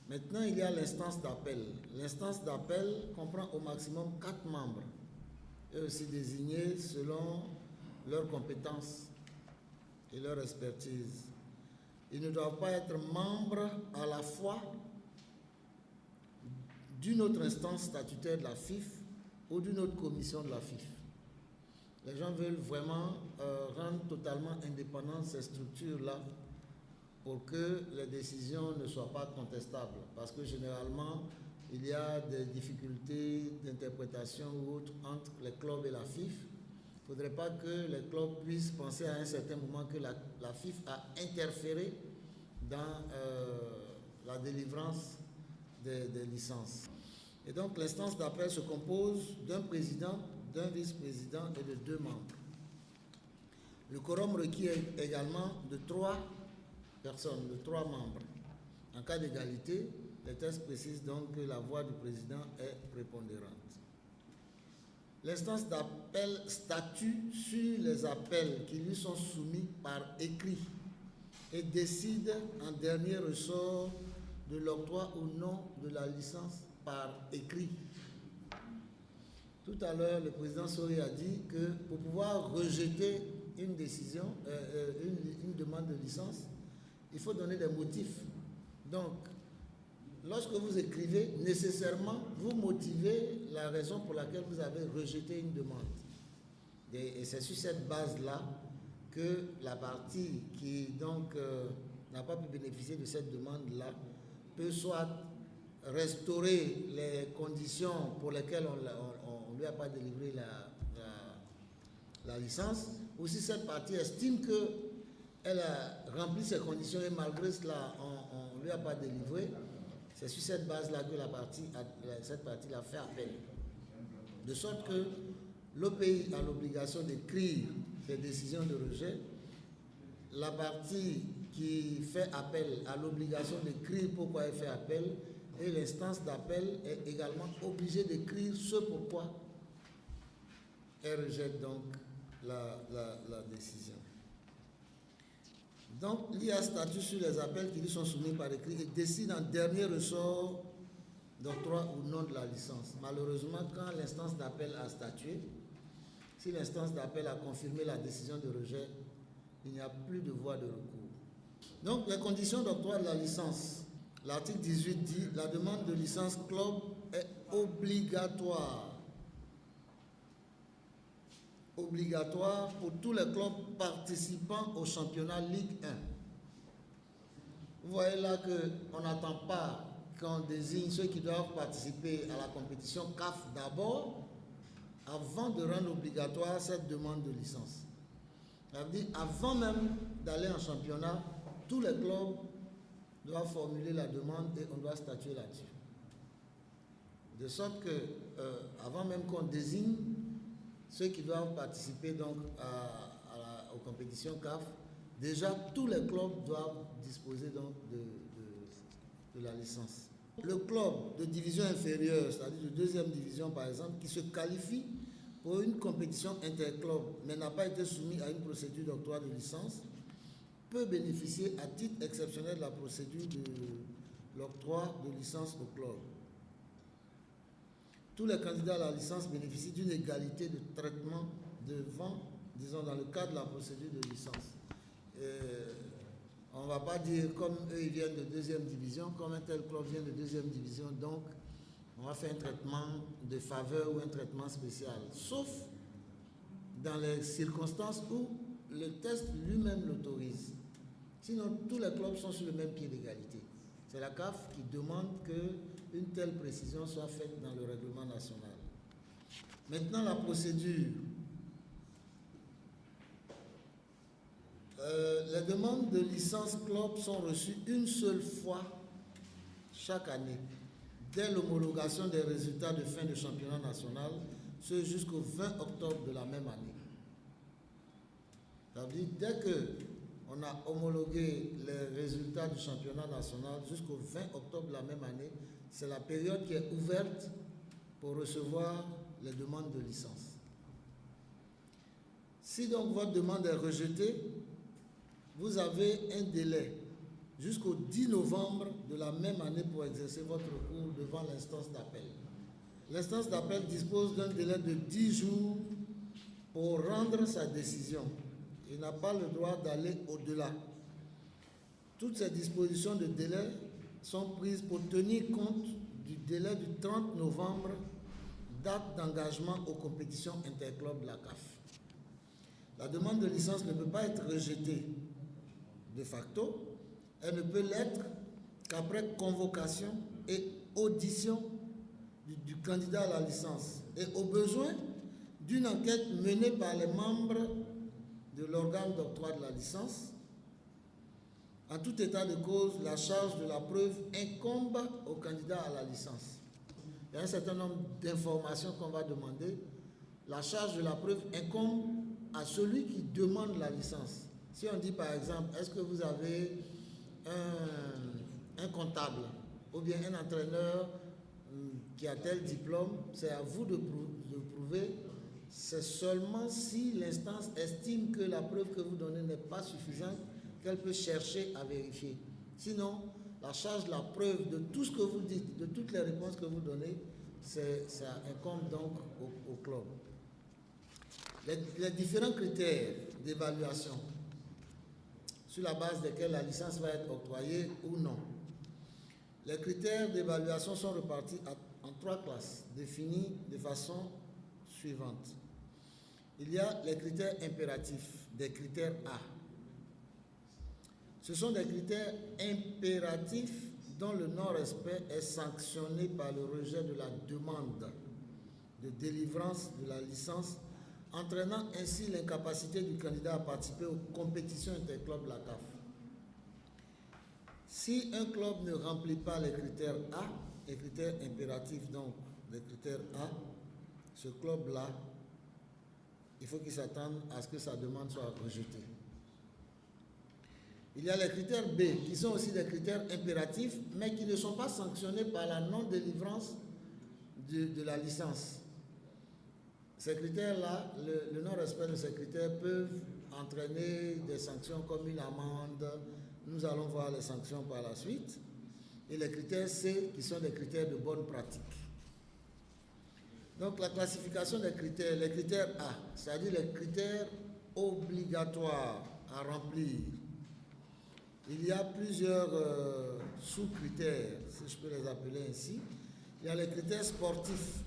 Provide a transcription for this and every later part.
Maintenant, il y a l'instance d'appel. L'instance d'appel comprend au maximum 4 membres, eux aussi désignés selon leurs compétences et leur expertise. Ils ne doivent pas être membres à la fois d'une autre instance statutaire de la FIF ou d'une autre commission de la FIF. Les gens veulent vraiment rendre totalement indépendantes ces structures-là pour que les décisions ne soient pas contestables. Parce que généralement, il y a des difficultés d'interprétation ou autres entre les clubs et la FIF. Il ne faudrait pas que les clubs puissent penser à un certain moment que la FIF a interféré dans la délivrance des licences. Et donc l'instance d'appel se compose d'un président, d'un vice-président et de 2 membres. Le quorum requis est également de 3 personnes, de 3 membres. En cas d'égalité, les textes précisent donc que la voix du président est prépondérante. L'instance d'appel statue sur les appels qui lui sont soumis par écrit et décide en dernier ressort de l'octroi ou non de la licence par écrit. Tout à l'heure, le président Sori a dit que pour pouvoir rejeter une décision, une demande de licence, il faut donner des motifs. Donc, lorsque vous écrivez, nécessairement, vous motivez la raison pour laquelle vous avez rejeté une demande. Et c'est sur cette base-là que la partie qui donc n'a pas pu bénéficier de cette demande-là peut soit restaurer les conditions pour lesquelles on ne lui a pas délivré la licence, ou si cette partie estime qu'elle a rempli ses conditions et malgré cela, on ne lui a pas délivré, c'est sur cette base-là que cette partie-là fait appel. De sorte que l'OPI a l'obligation d'écrire ses décisions de rejet, la partie qui fait appel a l'obligation d'écrire pourquoi elle fait appel, et l'instance d'appel est également obligée d'écrire ce pourquoi elle rejette donc la décision. Donc, l'IA statue sur les appels qui lui sont soumis par écrit et décide en dernier ressort d'octroi ou non de la licence. Malheureusement, quand l'instance d'appel a statué, si l'instance d'appel a confirmé la décision de rejet, il n'y a plus de voie de recours. Donc, les conditions d'octroi de la licence. L'article 18 dit « La demande de licence club est obligatoire. Obligatoire pour tous les clubs participant au championnat Ligue 1. » Vous voyez là qu'on n'attend pas qu'on désigne ceux qui doivent participer à la compétition CAF d'abord, avant de rendre obligatoire cette demande de licence. Ça veut dire avant même d'aller en championnat, tous les clubs doivent formuler la demande et on doit statuer là-dessus. De sorte que, avant même qu'on désigne ceux qui doivent participer donc aux compétitions CAF, déjà tous les clubs doivent disposer donc de la licence. Le club de division inférieure, c'est-à-dire de 2e division par exemple, qui se qualifie pour une compétition interclub mais n'a pas été soumis à une procédure d'octroi de licence, peut bénéficier à titre exceptionnel de la procédure de l'octroi de licence au club. Tous les candidats à la licence bénéficient d'une égalité de traitement devant, disons, dans le cadre de la procédure de licence. On ne va pas dire comme eux ils viennent de 2e division, comme un tel club vient de 2e division, donc on va faire un traitement de faveur ou un traitement spécial. Sauf dans les circonstances où le test lui-même l'autorise. Sinon, tous les clubs sont sur le même pied d'égalité. C'est la CAF qui demande qu'une telle précision soit faite dans le règlement national. Maintenant, la procédure. Les demandes de licence club sont reçues une seule fois chaque année, dès l'homologation des résultats de fin de championnat national, ce jusqu'au 20 octobre de la même année. Ça veut dire, dès qu'on a homologué les résultats du championnat national jusqu'au 20 octobre de la même année, c'est la période qui est ouverte pour recevoir les demandes de licence. Si donc votre demande est rejetée, vous avez un délai jusqu'au 10 novembre de la même année pour exercer votre recours devant l'instance d'appel. L'instance d'appel dispose d'un délai de 10 jours pour rendre sa décision. Il n'a pas le droit d'aller au-delà. Toutes ces dispositions de délai sont prises pour tenir compte du délai du 30 novembre, date d'engagement aux compétitions interclubs de la CAF. La demande de licence ne peut pas être rejetée de facto. Elle ne peut l'être qu'après convocation et audition du candidat à la licence et au besoin d'une enquête menée par les membres de l'organe d'octroi de la licence. En tout état de cause, la charge de la preuve incombe au candidat à la licence. Il y a un certain nombre d'informations qu'on va demander. La charge de la preuve incombe à celui qui demande la licence. Si on dit par exemple, est-ce que vous avez un comptable ou bien un entraîneur qui a tel diplôme, c'est à vous de prouver. C'est seulement si l'instance estime que la preuve que vous donnez n'est pas suffisante qu'elle peut chercher à vérifier. Sinon, la charge de la preuve de tout ce que vous dites, de toutes les réponses que vous donnez, ça incombe donc au club. Les différents critères d'évaluation sur la base desquels la licence va être octroyée ou non. Les critères d'évaluation sont repartis en 3 classes, définies de façon suivante. Il y a les critères impératifs, des critères A. Ce sont des critères impératifs dont le non-respect est sanctionné par le rejet de la demande de délivrance de la licence, entraînant ainsi l'incapacité du candidat à participer aux compétitions interclubs de la CAF. Si un club ne remplit pas les critères A, les critères impératifs donc, les critères A, ce club-là, il faut qu'il s'attende à ce que sa demande soit rejetée. Il y a les critères B, qui sont aussi des critères impératifs, mais qui ne sont pas sanctionnés par la non-délivrance de la licence. Ces critères-là, le non-respect de ces critères peuvent entraîner des sanctions comme une amende. Nous allons voir les sanctions par la suite. Et les critères C, qui sont des critères de bonne pratique. Donc la classification des critères, les critères A, c'est-à-dire les critères obligatoires à remplir. Il y a plusieurs sous-critères, si je peux les appeler ainsi. Il y a les critères sportifs.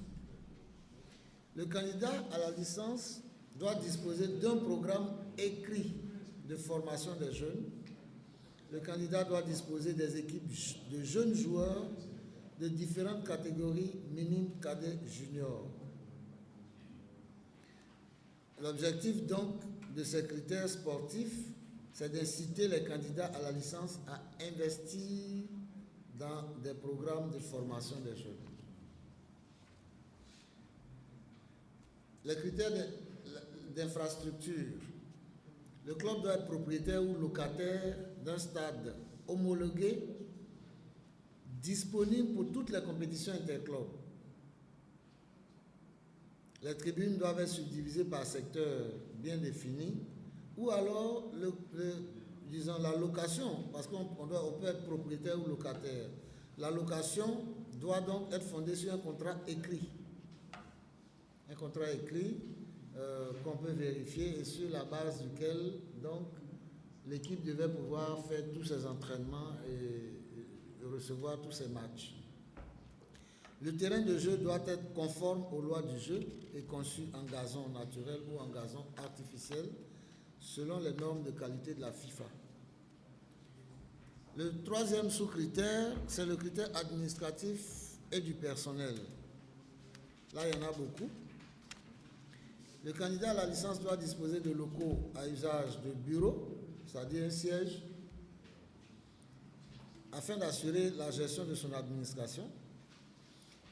Le candidat à la licence doit disposer d'un programme écrit de formation des jeunes. Le candidat doit disposer des équipes de jeunes joueurs de différentes catégories, minimes, cadets, juniors. L'objectif donc de ces critères sportifs, c'est d'inciter les candidats à la licence à investir dans des programmes de formation des jeunes. Les critères d'infrastructure. Le club doit être propriétaire ou locataire d'un stade homologué, disponible pour toutes les compétitions interclubs. Les tribunes doivent être subdivisées par secteur bien défini, ou alors disons la location, parce qu'on peut être propriétaire ou locataire. La location doit donc être fondée sur un contrat écrit. Un contrat écrit qu'on peut vérifier et sur la base duquel donc l'équipe devait pouvoir faire tous ses entraînements et recevoir tous ses matchs. Le terrain de jeu doit être conforme aux lois du jeu et conçu en gazon naturel ou en gazon artificiel selon les normes de qualité de la FIFA. Le troisième sous-critère, c'est le critère administratif et du personnel. Là, il y en a beaucoup. Le candidat à la licence doit disposer de locaux à usage de bureau, c'est-à-dire un siège, afin d'assurer la gestion de son administration.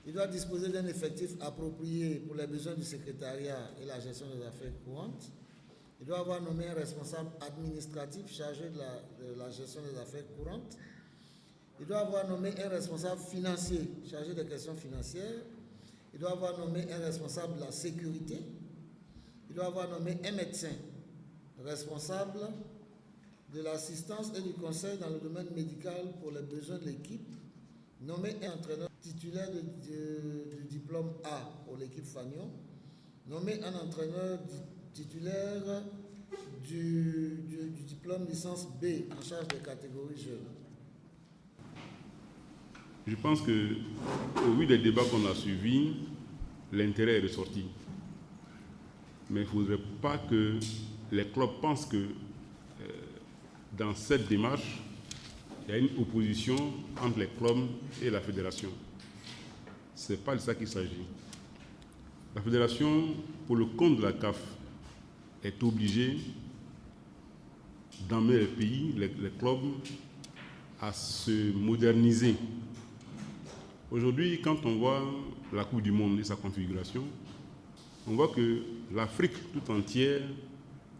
Il doit disposer d'un effectif approprié pour les besoins du secrétariat et la gestion des affaires courantes. Il doit avoir nommé un responsable administratif chargé de la gestion des affaires courantes. Il doit avoir nommé un responsable financier chargé des questions financières. Il doit avoir nommé un responsable de la sécurité. Il doit avoir nommé un médecin responsable de l'assistance et du conseil dans le domaine médical pour les besoins de l'équipe, nommer un entraîneur titulaire du diplôme A pour l'équipe Fagnon, nommer un entraîneur titulaire du diplôme licence B en charge des catégories jeunes. Je pense que, au vu des débats qu'on a suivis, l'intérêt est ressorti. Mais il ne faudrait pas que les clubs pensent que dans cette démarche, il y a une opposition entre les clubs et la fédération. Ce n'est pas de ça qu'il s'agit. La fédération, pour le compte de la CAF, est obligée d'emmener les pays, les clubs, à se moderniser. Aujourd'hui, quand on voit la Coupe du Monde et sa configuration, on voit que l'Afrique tout entière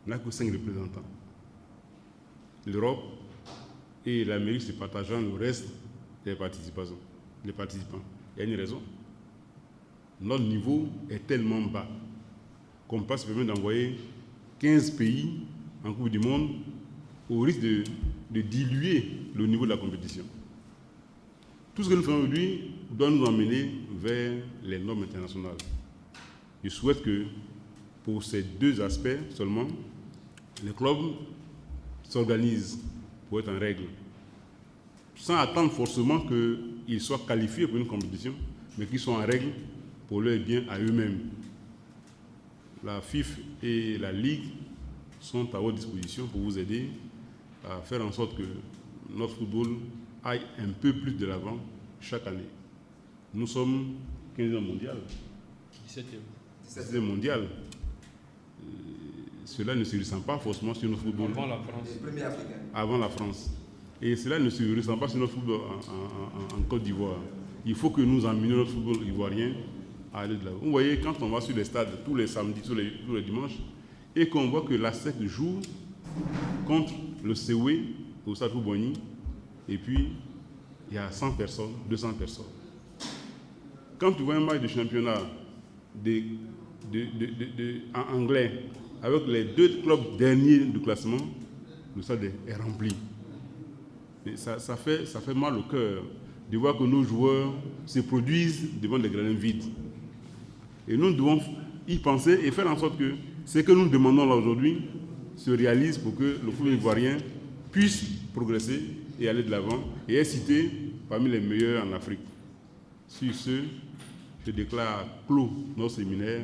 n'a que 5 représentants. L'Europe et l'Amérique se partageant le reste des participants. Il y a une raison. Notre niveau est tellement bas qu'on peut se permettre d'envoyer 15 pays en Coupe du Monde au risque de diluer le niveau de la compétition. Tout ce que nous faisons aujourd'hui doit nous emmener vers les normes internationales. Je souhaite que pour ces deux aspects seulement, les clubs s'organisent pour être en règle, sans attendre forcément qu'ils soient qualifiés pour une compétition, mais qu'ils soient en règle pour leur bien à eux-mêmes. La FIF et la Ligue sont à votre disposition pour vous aider à faire en sorte que notre football aille un peu plus de l'avant chaque année. Nous sommes 15e mondial. 17e mondial. Cela ne se ressent pas forcément sur notre football. Avant la France. Avant la France. Et cela ne se ressent pas sur notre football en Côte d'Ivoire. Il faut que nous emmenions notre football ivoirien à aller de l'avant. Vous voyez, quand on va sur les stades tous les samedis, tous les dimanches, et qu'on voit que l'ASEC joue contre le CEWE au Stade Boigny, et puis il y a 100 personnes, 200 personnes. Quand tu vois un match de championnat en anglais avec les deux clubs derniers du classement, le stade est rempli. Et ça fait mal au cœur de voir que nos joueurs se produisent devant des gradins vides. Et nous devons y penser et faire en sorte que ce que nous demandons là aujourd'hui se réalise pour que le football ivoirien puisse progresser et aller de l'avant et être cité parmi les meilleurs en Afrique. Sur ce, je déclare clos notre séminaire.